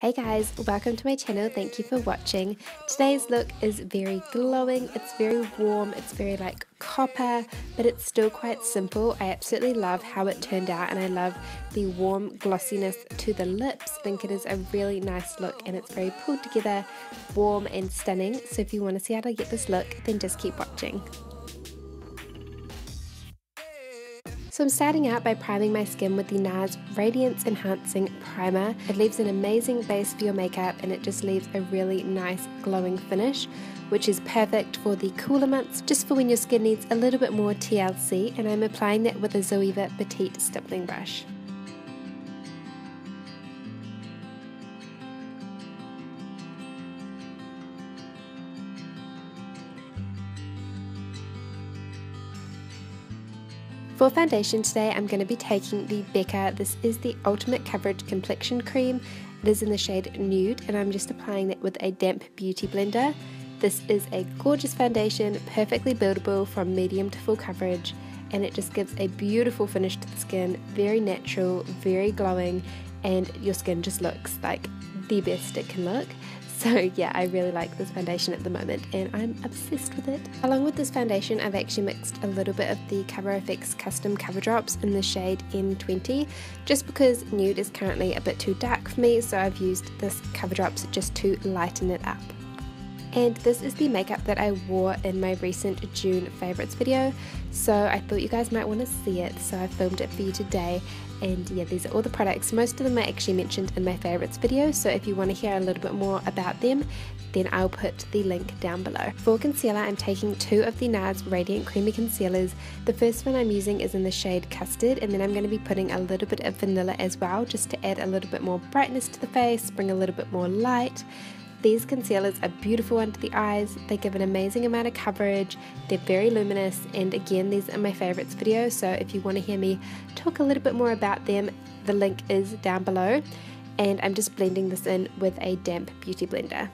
Hey guys, welcome to my channel. Thank you for watching. Today's look is very glowing, it's very warm, it's very like copper, but it's still quite simple. I absolutely love how it turned out and I love the warm glossiness to the lips. I think it is a really nice look and it's very pulled together, warm and stunning. So if you want to see how to get this look, then just keep watching. So I'm starting out by priming my skin with the NARS Radiance Enhancing Primer. It leaves an amazing base for your makeup and it just leaves a really nice glowing finish, which is perfect for the cooler months, just for when your skin needs a little bit more TLC, and I'm applying that with a Zoeva Petite stippling brush. For foundation today, I'm going to be taking the Becca. This is the Ultimate Coverage Complexion Cream. It is in the shade Nude, and I'm just applying that with a damp beauty blender. This is a gorgeous foundation, perfectly buildable from medium to full coverage, and it just gives a beautiful finish to the skin, very natural, very glowing, and your skin just looks like the best it can look. So yeah, I really like this foundation at the moment and I'm obsessed with it. Along with this foundation, I've actually mixed a little bit of the Cover FX Custom Cover Drops in the shade N20, just because Nude is currently a bit too dark for me, so I've used this Cover Drops just to lighten it up. And this is the makeup that I wore in my recent June favourites video, so I thought you guys might want to see it, so I filmed it for you today. And yeah, these are all the products. Most of them I actually mentioned in my favourites video, so if you want to hear a little bit more about them, then I'll put the link down below. For concealer, I'm taking two of the NARS Radiant Creamy Concealers. The first one I'm using is in the shade Custard, and then I'm going to be putting a little bit of vanilla as well, just to add a little bit more brightness to the face, bring a little bit more light. These concealers are beautiful under the eyes, they give an amazing amount of coverage, they're very luminous, and again, these are my favourites video, so if you want to hear me talk a little bit more about them, the link is down below. And I'm just blending this in with a damp beauty blender.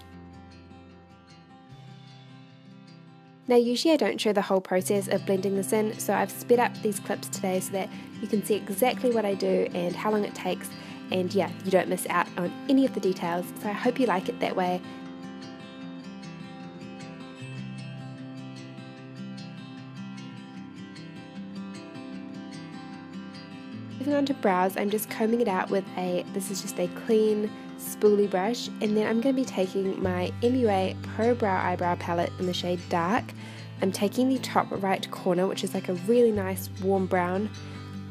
Now usually I don't show the whole process of blending this in, so I've sped up these clips today so that you can see exactly what I do and how long it takes. And yeah, you don't miss out on any of the details, so I hope you like it that way. Moving on to brows, I'm just combing it out with this is just a clean spoolie brush, and then I'm going to be taking my MUA Pro Brow Eyebrow Palette in the shade Dark. I'm taking the top right corner, which is like a really nice warm brown.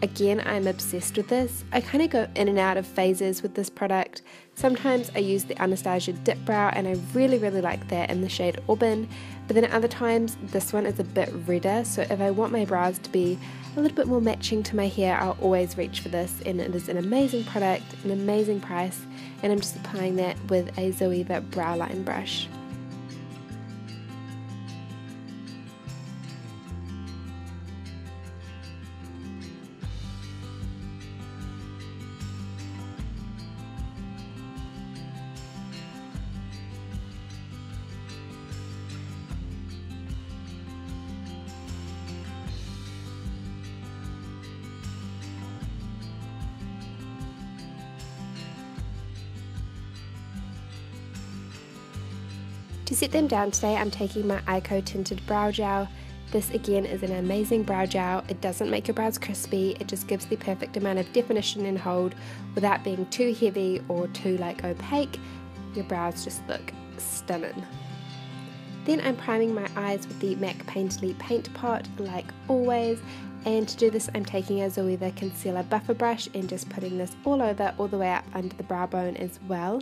Again, I'm obsessed with this. I kind of go in and out of phases with this product. Sometimes I use the Anastasia Dip Brow and I really like that in the shade Auburn, but then at other times this one is a bit redder, so if I want my brows to be a little bit more matching to my hair, I'll always reach for this, and it is an amazing product, an amazing price, and I'm just applying that with a Zoeva Brow Line brush. To set them down today, I'm taking my Eyeko Tinted Brow Gel. This again is an amazing brow gel. It doesn't make your brows crispy, it just gives the perfect amount of definition and hold without being too heavy or too like opaque. Your brows just look stunning. Then I'm priming my eyes with the MAC Painterly Paint Pot like always, and to do this I'm taking a Zoeva Concealer Buffer Brush and just putting this all over, all the way up under the brow bone as well.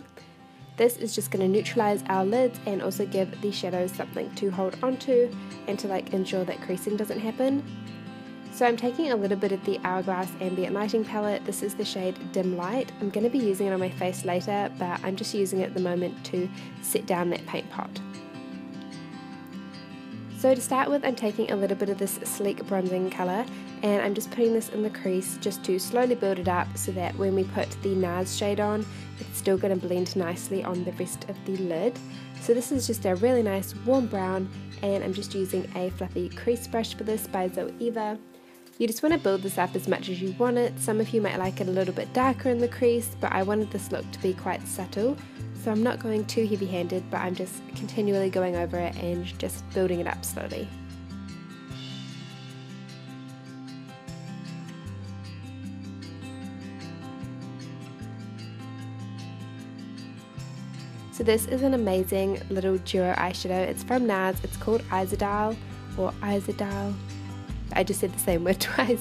This is just going to neutralize our lids and also give the shadows something to hold onto and to like ensure that creasing doesn't happen. So I'm taking a little bit of the Hourglass Ambient Lighting Palette. This is the shade Dim Light. I'm going to be using it on my face later, but I'm just using it at the moment to set down that paint pot. So to start with, I'm taking a little bit of this sleek bronzing colour and I'm just putting this in the crease just to slowly build it up so that when we put the NARS shade on, it's still going to blend nicely on the rest of the lid. So this is just a really nice warm brown, and I'm just using a fluffy crease brush for this by Zoeva. You just want to build this up as much as you want it. Some of you might like it a little bit darker in the crease, but I wanted this look to be quite subtle. So I'm not going too heavy-handed, but I'm just continually going over it and just building it up slowly. So this is an amazing little duo eyeshadow. It's from NARS. It's called Isolde or Isolde. I just said the same word twice.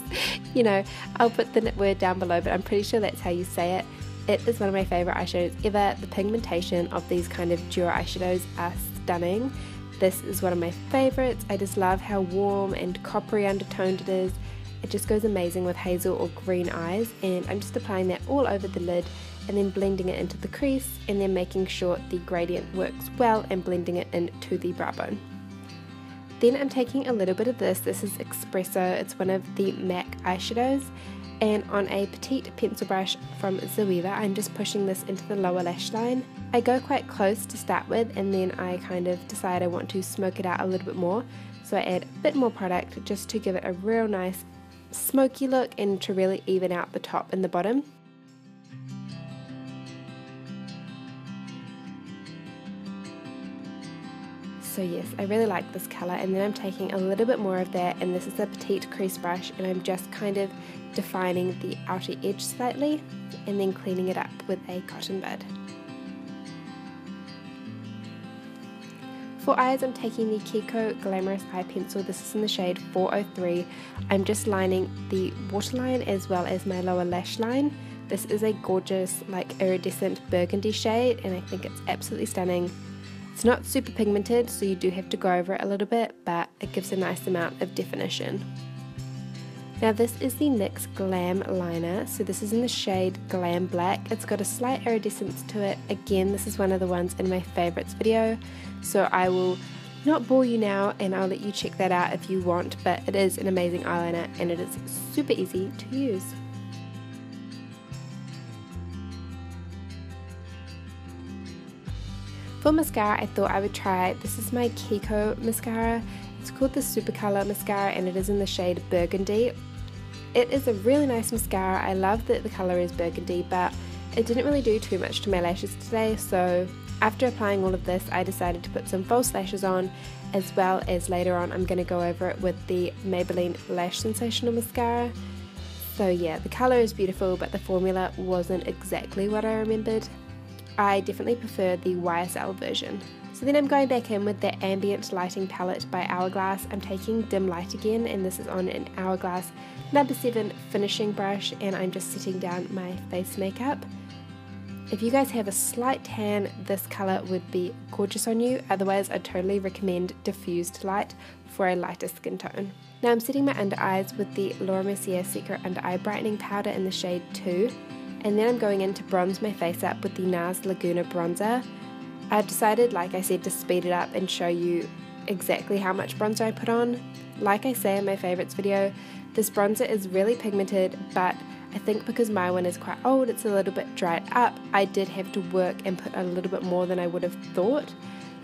You know, I'll put the word down below, but I'm pretty sure that's how you say it. It is one of my favourite eyeshadows ever. The pigmentation of these kind of duo eyeshadows are stunning. This is one of my favourites. I just love how warm and coppery undertoned it is. It just goes amazing with hazel or green eyes, and I'm just applying that all over the lid and then blending it into the crease and then making sure the gradient works well and blending it into the brow bone. Then I'm taking a little bit of this is Espresso, it's one of the MAC eyeshadows, and on a petite pencil brush from Zoeva I'm just pushing this into the lower lash line. I go quite close to start with and then I kind of decide I want to smoke it out a little bit more, so I add a bit more product just to give it a real nice smoky look and to really even out the top and the bottom. So yes, I really like this colour, and then I'm taking a little bit more of that, and this is a petite crease brush, and I'm just kind of defining the outer edge slightly and then cleaning it up with a cotton bud. For eyes, I'm taking the KIKO Glamorous Eye Pencil. This is in the shade 403. I'm just lining the waterline as well as my lower lash line. This is a gorgeous, like, iridescent burgundy shade, and I think it's absolutely stunning. It's not super pigmented, so you do have to go over it a little bit, but it gives a nice amount of definition. Now this is the NYX Glam liner, so this is in the shade Glam Black. It's got a slight iridescence to it. Again, this is one of the ones in my favorites video, so I will not bore you now and I'll let you check that out if you want, but it is an amazing eyeliner and it is super easy to use. For mascara, I thought I would try, this is my KIKO mascara. It's called the Super Color Mascara and it is in the shade Burgundy. It is a really nice mascara. I love that the colour is burgundy, but it didn't really do too much to my lashes today, so after applying all of this I decided to put some false lashes on, as well as later on I'm going to go over it with the Maybelline Lash Sensational mascara. So yeah, the colour is beautiful, but the formula wasn't exactly what I remembered. I definitely prefer the YSL version. So then I'm going back in with the Ambient Lighting Palette by Hourglass. I'm taking Dim Light again, and this is on an Hourglass number 7 finishing brush, and I'm just setting down my face makeup. If you guys have a slight tan, this colour would be gorgeous on you. Otherwise, I'd totally recommend Diffused Light for a lighter skin tone. Now I'm setting my under eyes with the Mercier Secret Under Eye Brightening Powder in the shade 2. And then I'm going in to bronze my face up with the NARS Laguna bronzer. I've decided, like I said, to speed it up and show you exactly how much bronzer I put on. Like I say in my favourites video, this bronzer is really pigmented, but I think because my one is quite old, it's a little bit dried up. I did have to work and put a little bit more than I would have thought.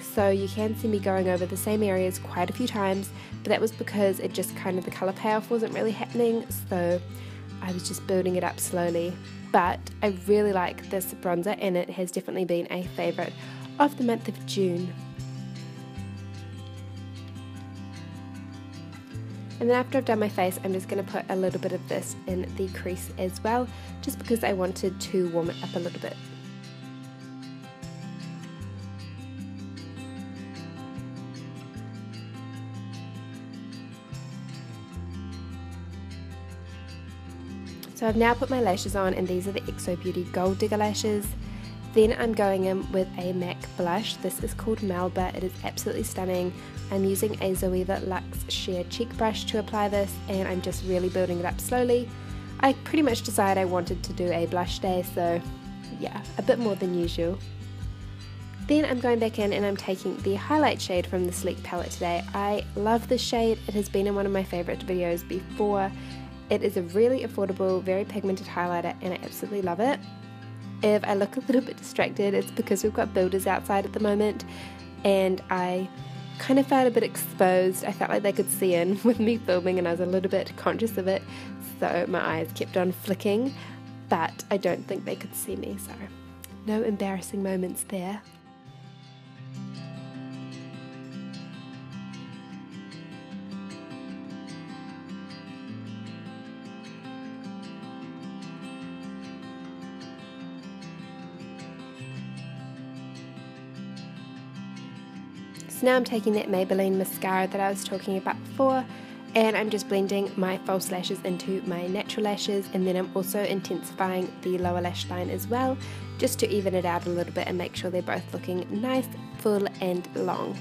So you can see me going over the same areas quite a few times, but that was because it just kind of, the colour payoff wasn't really happening, so I was just building it up slowly. But I really like this bronzer and it has definitely been a favourite of the month of June. And then after I've done my face, I'm just going to put a little bit of this in the crease as well, just because I wanted to warm it up a little bit. So I've now put my lashes on, and these are the Exo Beauty Gold Digger lashes. Then I'm going in with a MAC blush. This is called Melba. It is absolutely stunning. I'm using a Zoeva Luxe Sheer Cheek Brush to apply this, and I'm just really building it up slowly. I pretty much decided I wanted to do a blush day, so yeah, a bit more than usual. Then I'm going back in and I'm taking the highlight shade from the Sleek palette today. I love this shade. It has been in one of my favourite videos before. It is a really affordable, very pigmented highlighter, and I absolutely love it. If I look a little bit distracted, it's because we've got builders outside at the moment, and I kind of felt a bit exposed. I felt like they could see in with me filming, and I was a little bit conscious of it, so my eyes kept on flicking, but I don't think they could see me, so no embarrassing moments there. So now I'm taking that Maybelline mascara that I was talking about before, and I'm just blending my false lashes into my natural lashes, and then I'm also intensifying the lower lash line as well, just to even it out a little bit and make sure they're both looking nice, full and long.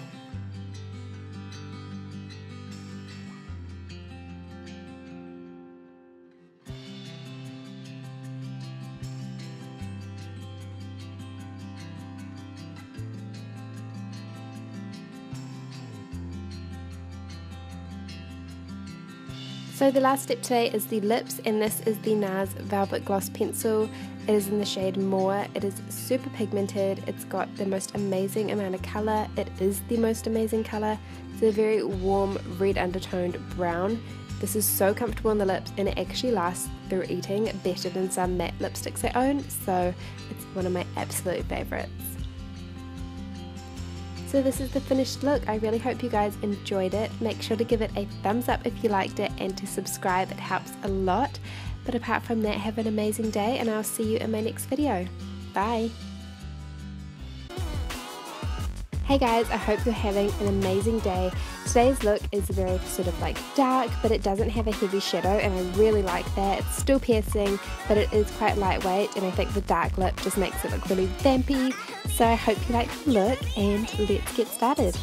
So the last step today is the lips, and this is the NARS Velvet Gloss Pencil. It is in the shade More. It is super pigmented. It's got the most amazing amount of colour. It is the most amazing colour. It's a very warm red undertoned brown. This is so comfortable on the lips, and it actually lasts through eating better than some matte lipsticks I own, so it's one of my absolute favourites. So this is the finished look. I really hope you guys enjoyed it. Make sure to give it a thumbs up if you liked it, and to subscribe, it helps a lot. But apart from that, have an amazing day, and I'll see you in my next video. Bye! Hey guys, I hope you're having an amazing day. Today's look is very sort of like dark, but it doesn't have a heavy shadow, and I really like that. It's still piercing, but it is quite lightweight, and I think the dark lip just makes it look really vampy. So I hope you like the look, and let's get started.